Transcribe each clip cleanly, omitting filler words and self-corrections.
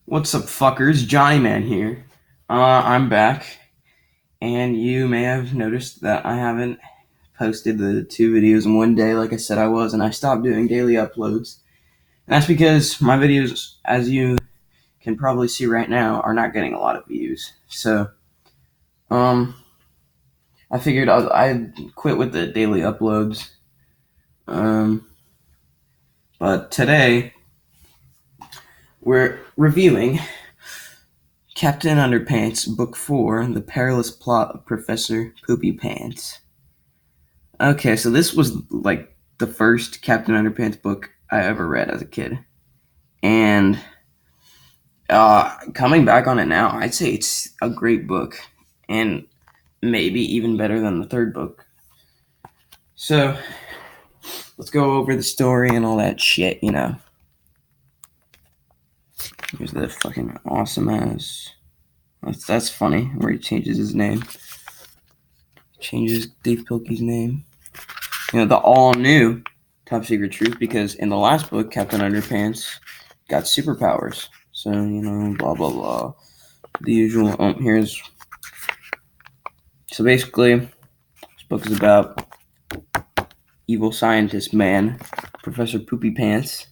What's up, fuckers? Johnny Man here. I'm back, and you may have noticed that I haven't posted the two videos in one day like I said I was, and I stopped doing daily uploads. And that's because my videos, as you can probably see right now, are not getting a lot of views. So, um, I figured I'd quit with the daily uploads. Um, but today we're reviewing Captain Underpants, Book 4, The Perilous Plot of Professor Poopy Pants. Okay, so this was like the first Captain Underpants book I ever read as a kid. And coming back on it now, I'd say it's a great book. And maybe even better than the third book. So let's go over the story and all that shit. Here's the fucking awesome ass. That's funny, where he changes his name. Changes Dave Pilkey's name. The all new Top Secret Truth, because in the last book, Captain Underpants got superpowers. So, blah, blah, blah. The usual. Here's. So basically, this book is about evil scientist man, Professor Poopy Pants.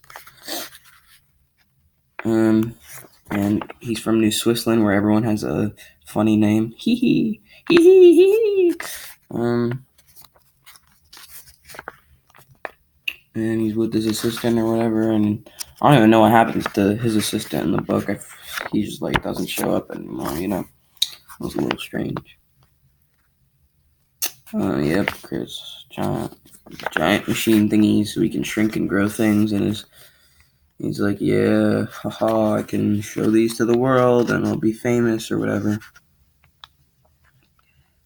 And he's from New Switzerland, where everyone has a funny name. Hee hee. Hee hee hee. And he's with his assistant or whatever, and I don't even know what happens to his assistant in the book. He just doesn't show up anymore. It was a little strange. Yep, Chris, giant machine thingies, so he can shrink and grow things, and he's like, yeah, haha, I can show these to the world, and I'll be famous or whatever.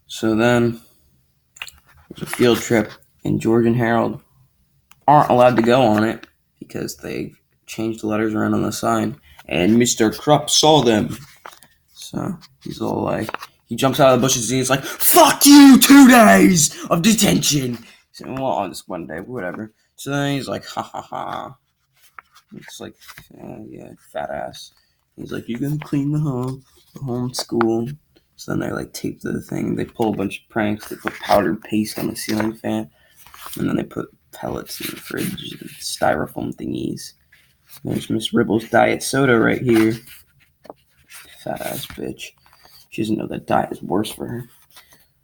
So then there's a field trip, and George and Harold aren't allowed to go on it because they changed the letters around on the sign, and Mr. Krupp saw them. So he's all like, he jumps out of the bushes and he's like, fuck you, 2 days of detention. So, well, on this one day, whatever. So then he's like, ha ha ha. It's like, yeah, fat ass. He's like, you're gonna clean the home school. So then they tape the thing. They pull a bunch of pranks. They put powdered paste on the ceiling fan. And then they put pellets in the fridge, styrofoam thingies. There's Miss Ribble's diet soda right here. Fat ass bitch. She doesn't know that diet is worse for her.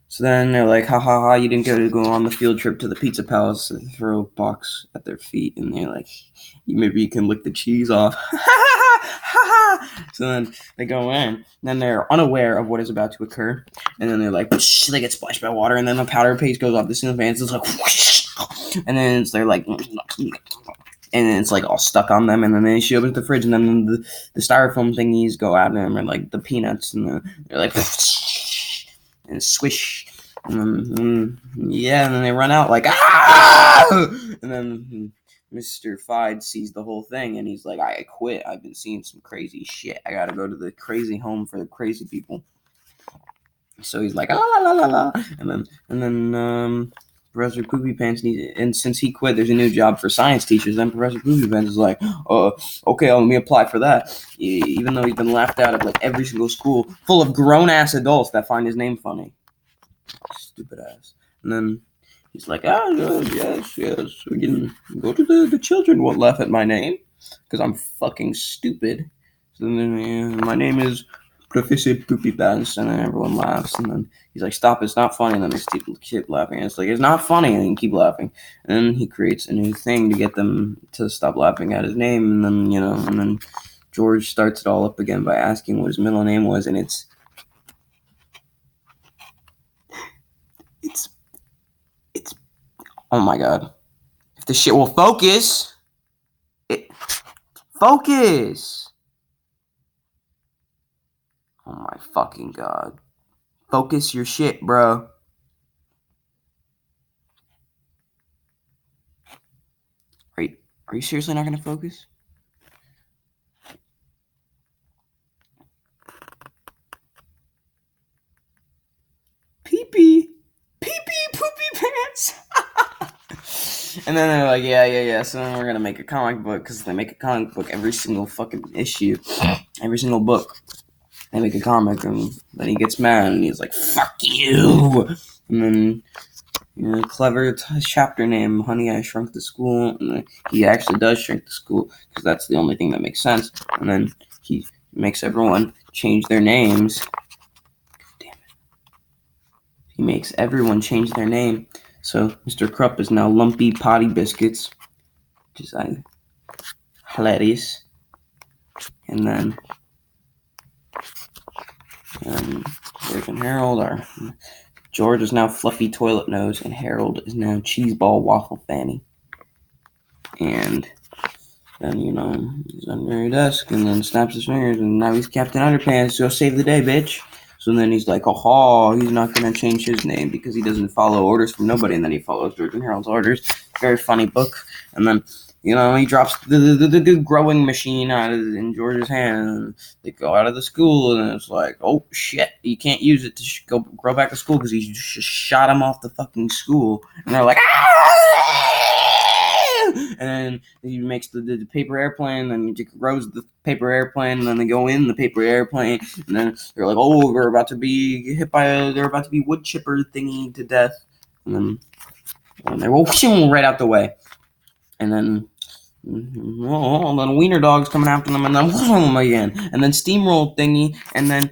So then they're like, ha ha ha, you didn't go on the field trip to the Pizza Palace. So they throw a box at their feet and they're like, maybe you can lick the cheese off. So then they go in, and then they're unaware of what is about to occur. And then they're like, they get splashed by water, and then the powder paste goes off the ceiling fans. It's like, and then they're like, and then it's all stuck on them, and then she opens the fridge, and then the styrofoam thingies go out, and they're like the peanuts, and they're like, and swish, and yeah, and then they run out like, ah! And then Mr. Fide sees the whole thing, and he's like, I quit. I've been seeing some crazy shit. I gotta go to the crazy home for the crazy people. So he's like, la la la la, and then Professor Poopy Pants needs, and since he quit, there's a new job for science teachers. Then Professor Poopy Pants is like, okay, let me apply for that. Even though he's been laughed out of every single school full of grown ass adults that find his name funny. Stupid ass. And then he's like, yes, we can go to the children won't laugh at my name because I'm fucking stupid. So then my name is Professor Poopy Pants, and then everyone laughs, and then he's like, stop, it's not funny, and then they keep laughing, and it's like, it's not funny, and they keep laughing, and then he creates a new thing to get them to stop laughing at his name, and then George starts it all up again by asking what his middle name was, and it's oh my god. If the shit will focus, focus. Oh my fucking god. Focus your shit, bro. Are you, are you seriously not gonna focus? Pee pee. Pee pee poopy pants. And then they're like, yeah. So then we're gonna make a comic book because they make a comic book every single fucking issue, every single book. They make a comic, and then he gets mad and he's like, "Fuck you!" And then clever chapter name, "Honey, I Shrunk the School." And then he actually does shrink the school because that's the only thing that makes sense. And then he makes everyone change their names. Damn it! He makes everyone change their name. So Mr. Krupp is now Lumpy Potty Biscuits, which is hilarious. And then George and Harold are. George is now Fluffy Toilet Nose, and Harold is now Cheeseball Waffle Fanny. And then, he's under your desk, and then snaps his fingers, and now he's Captain Underpants. Go save the day, bitch. So then he's like, oh, he's not going to change his name because he doesn't follow orders from nobody, and then he follows George and Harold's orders. Very funny book. And then, he drops the growing machine in George's hand, and they go out of the school, and it's like, oh, shit, you can't use it to go grow back to school because he just shot him off the fucking school. And they're like, and then he makes the paper airplane, and he grows the paper airplane, and then they go in the paper airplane, and then they're like, oh, they're about to be wood chipper thingy to death, and then they whoosh right out the way, and then wiener dog's coming after them, and then them again, and then steamroll thingy, and then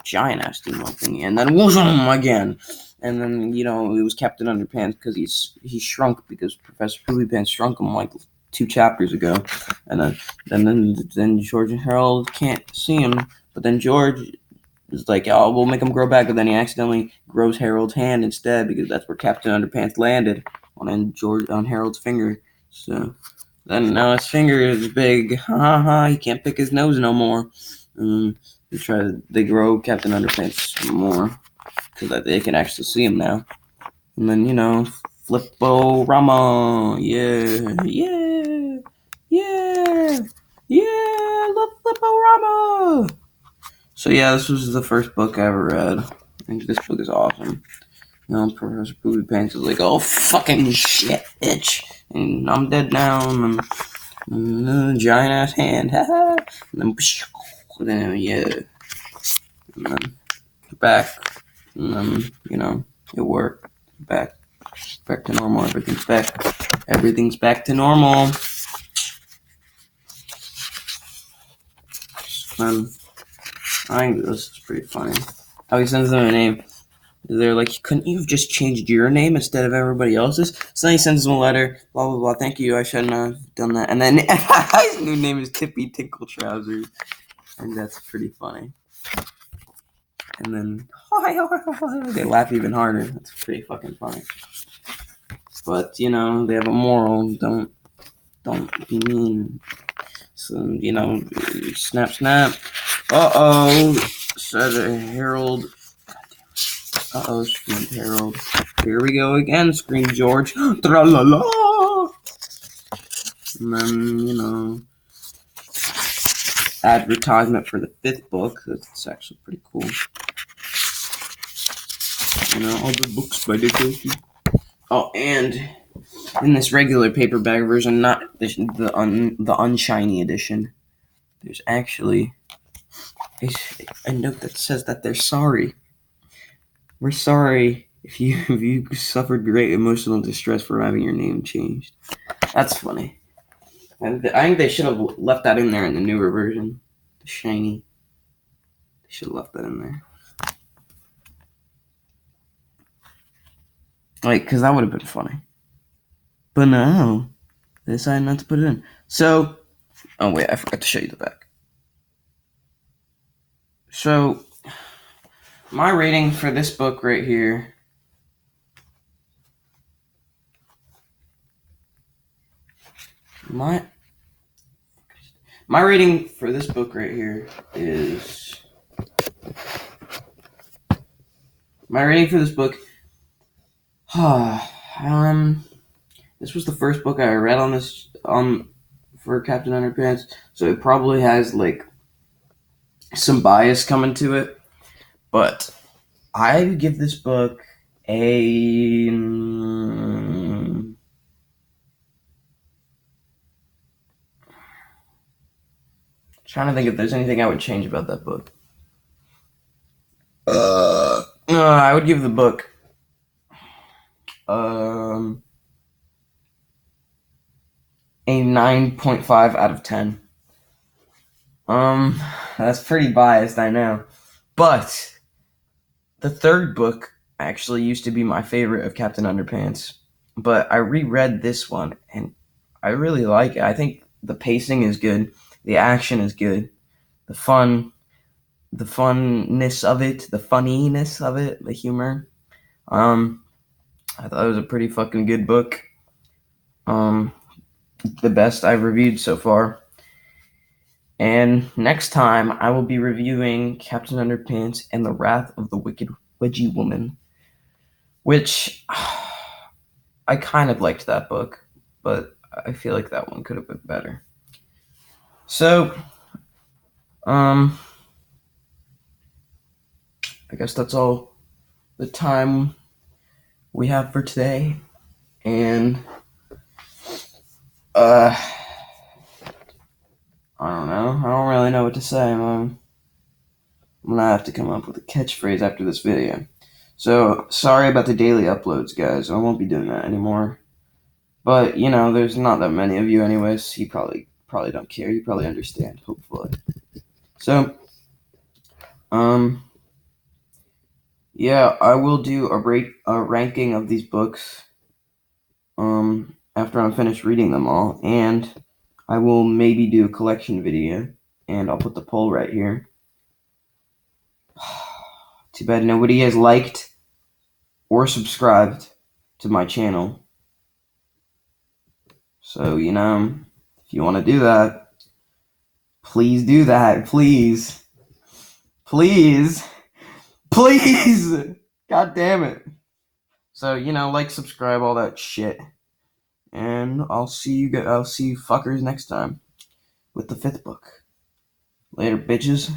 giant ass steamroll thingy, and then them again. And then, it was Captain Underpants because he shrunk because Professor Poopy Pants shrunk him like 2 chapters ago. And then George and Harold can't see him. But then George is like, oh, we'll make him grow back. But then he accidentally grows Harold's hand instead because that's where Captain Underpants landed on Harold's finger. So then now his finger is big. He can't pick his nose no more. They grow Captain Underpants more, so that they can actually see him now. And then, Flippo-Rama. Yeah, love Flippo-Rama. So yeah, this was the first book I ever read. I think this book is awesome. Professor Poopy Pants is like, oh, fucking shit, bitch. And I'm dead now. And giant ass hand. And then, yeah. And then, back. And then, it worked. Back to normal. Everything's back to normal. I think this is pretty funny. How he sends them a name. They're like, couldn't you have just changed your name instead of everybody else's? So then he sends them a letter, blah, blah, blah. Thank you, I shouldn't have done that. And then his new name is Tippy Tinkle Trousers. And that's pretty funny. And then they laugh even harder. That's pretty fucking funny. But, they have a moral. Don't be mean. So, snap. Said Harold. Screamed Harold. Here we go again, screamed George. Tra-la-la! And then, advertisement for the 5th book. That's actually pretty cool. All the books by Dick Tracy. Oh, and in this regular paperback version, not the unshiny edition, there's actually a note that says that they're sorry. We're sorry if you suffered great emotional distress for having your name changed. That's funny. I think they should have left that in there in the newer version. The shiny. They should have left that in there. Because that would have been funny. But no. They decided not to put it in. So, oh wait, I forgot to show you the back. So, my rating for this book right here. My rating for this book right here is. My rating for this book. This was the first book I read on this for Captain Underpants, so it probably has some bias coming to it. But I give this book a Trying to think if there's anything I would change about that book. I would give the book a 9.5 out of 10. That's pretty biased, I know. But the third book actually used to be my favorite of Captain Underpants. But I reread this one and I really like it. I think the pacing is good, the action is good, the funness of it, the funniness of it, the humor. I thought it was a pretty fucking good book. The best I've reviewed so far. And next time I will be reviewing Captain Underpants and the Wrath of the Wicked Wedgie Woman, which I kind of liked that book, but I feel like that one could have been better. So, I guess that's all the time we have for today. And, I don't know. I don't really know what to say. I'm gonna have to come up with a catchphrase after this video. So, sorry about the daily uploads, guys. I won't be doing that anymore. But, there's not that many of you anyways. You probably don't care. You probably understand, hopefully. So, yeah, I will do a ranking of these books after I'm finished reading them all, and I will maybe do a collection video, and I'll put the poll right here. Too bad nobody has liked or subscribed to my channel. So, if you want to do that, please do that. Please. Please. Please! God damn it. So, like, subscribe, all that shit. And I'll see you fuckers next time with the 5th book. Later, bitches.